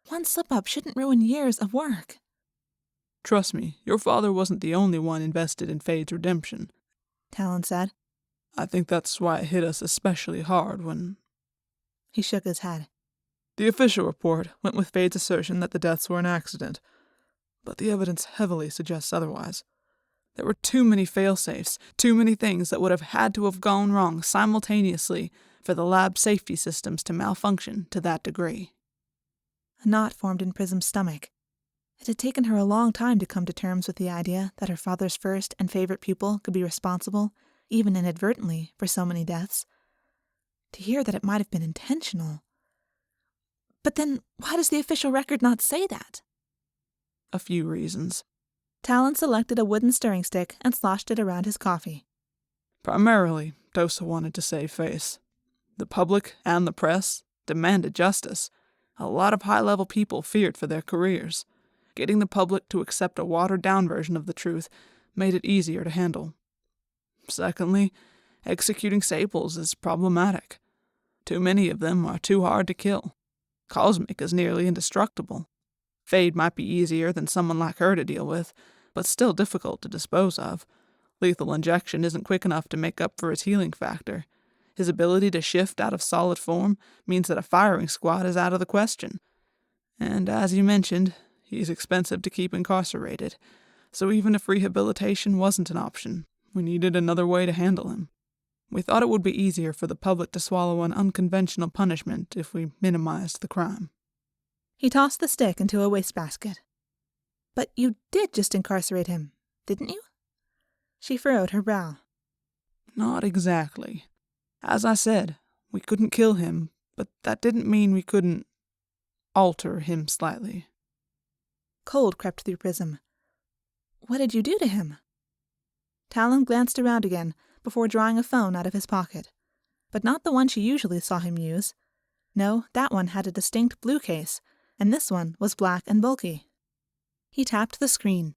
One slip-up shouldn't ruin years of work. Trust me, your father wasn't the only one invested in Fade's redemption, Talon said. I think that's why it hit us especially hard when... He shook his head. The official report went with Fade's assertion that the deaths were an accident, but the evidence heavily suggests otherwise. There were too many fail-safes, too many things that would have had to have gone wrong simultaneously for the lab safety systems to malfunction to that degree. A knot formed in Prism's stomach. It had taken her a long time to come to terms with the idea that her father's first and favorite pupil could be responsible, even inadvertently, for so many deaths. To hear that it might have been intentional. But then, why does the official record not say that? A few reasons. Talon selected a wooden stirring stick and sloshed it around his coffee. Primarily, Dosa wanted to save face. The public and the press demanded justice. A lot of high-level people feared for their careers. Getting the public to accept a watered-down version of the truth made it easier to handle. Secondly, executing Sables is problematic. Too many of them are too hard to kill. Cosmic is nearly indestructible. Fade might be easier than someone like her to deal with, but still difficult to dispose of. Lethal injection isn't quick enough to make up for his healing factor. His ability to shift out of solid form means that a firing squad is out of the question. And as you mentioned, he's expensive to keep incarcerated, so even if rehabilitation wasn't an option, we needed another way to handle him. We thought it would be easier for the public to swallow an unconventional punishment if we minimized the crime. He tossed the stick into a wastebasket. But you did just incarcerate him, didn't you? She furrowed her brow. Not exactly. As I said, we couldn't kill him, but that didn't mean we couldn't alter him slightly. Cold crept through Prism. What did you do to him? Talon glanced around again before drawing a phone out of his pocket. But not the one she usually saw him use. No, that one had a distinct blue case, and this one was black and bulky. He tapped the screen.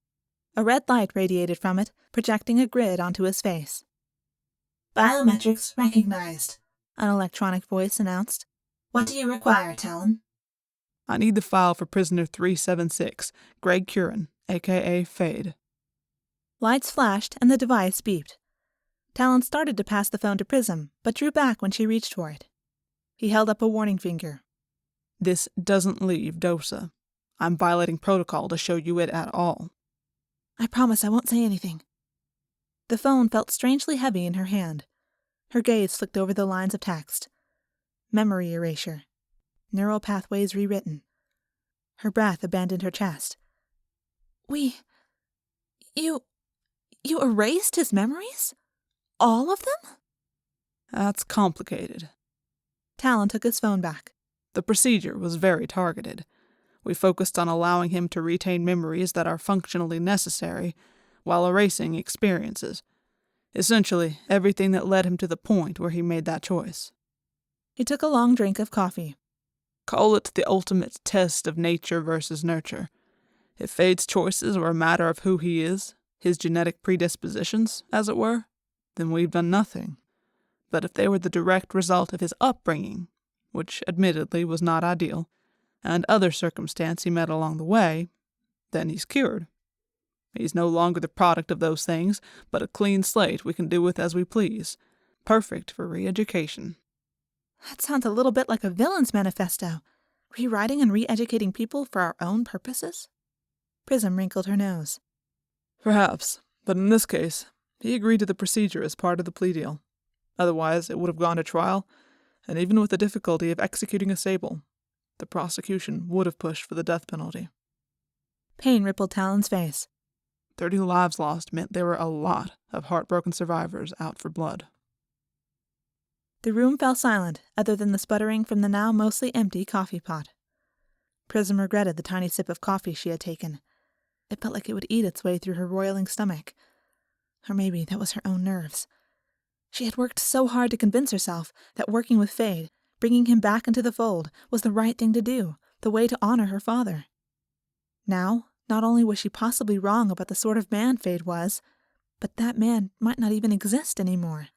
A red light radiated from it, projecting a grid onto his face. Biometrics recognized, An electronic voice announced. What do you require, Talon? I need the file for prisoner 376, Greg Curran, a.k.a. Fade. Lights flashed and the device beeped. Talon started to pass the phone to Prism, but drew back when she reached for it. He held up a warning finger. This doesn't leave Dosa. I'm violating protocol to show you it at all. I promise I won't say anything. The phone felt strangely heavy in her hand. Her gaze flicked over the lines of text. Memory erasure. Neural pathways rewritten. Her breath abandoned her chest. You erased his memories? All of them? That's complicated. Talon took his phone back. The procedure was very targeted. We focused on allowing him to retain memories that are functionally necessary, while erasing experiences. Essentially, everything that led him to the point where he made that choice. He took a long drink of coffee. Call it the ultimate test of nature versus nurture. If Fade's choices were a matter of who he is, his genetic predispositions, as it were, then we've done nothing. But if they were the direct result of his upbringing, which admittedly was not ideal, and other circumstance he met along the way, then he's cured. He's no longer the product of those things, but a clean slate we can do with as we please. Perfect for re-education. That sounds a little bit like a villain's manifesto. Rewriting and re-educating people for our own purposes? Prism wrinkled her nose. Perhaps, but in this case, he agreed to the procedure as part of the plea deal. Otherwise, it would have gone to trial, and even with the difficulty of executing a Sable, the prosecution would have pushed for the death penalty. Pain rippled Talon's face. 30 lives lost meant there were a lot of heartbroken survivors out for blood. The room fell silent, other than the sputtering from the now mostly empty coffee pot. Prism regretted the tiny sip of coffee she had taken. It felt like it would eat its way through her roiling stomach. Or maybe that was her own nerves. She had worked so hard to convince herself that working with Fade, bringing him back into the fold, was the right thing to do, the way to honor her father. Now, not only was she possibly wrong about the sort of man Fade was, but that man might not even exist anymore.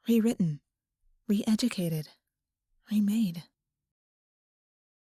Rewritten, re-educated, remade.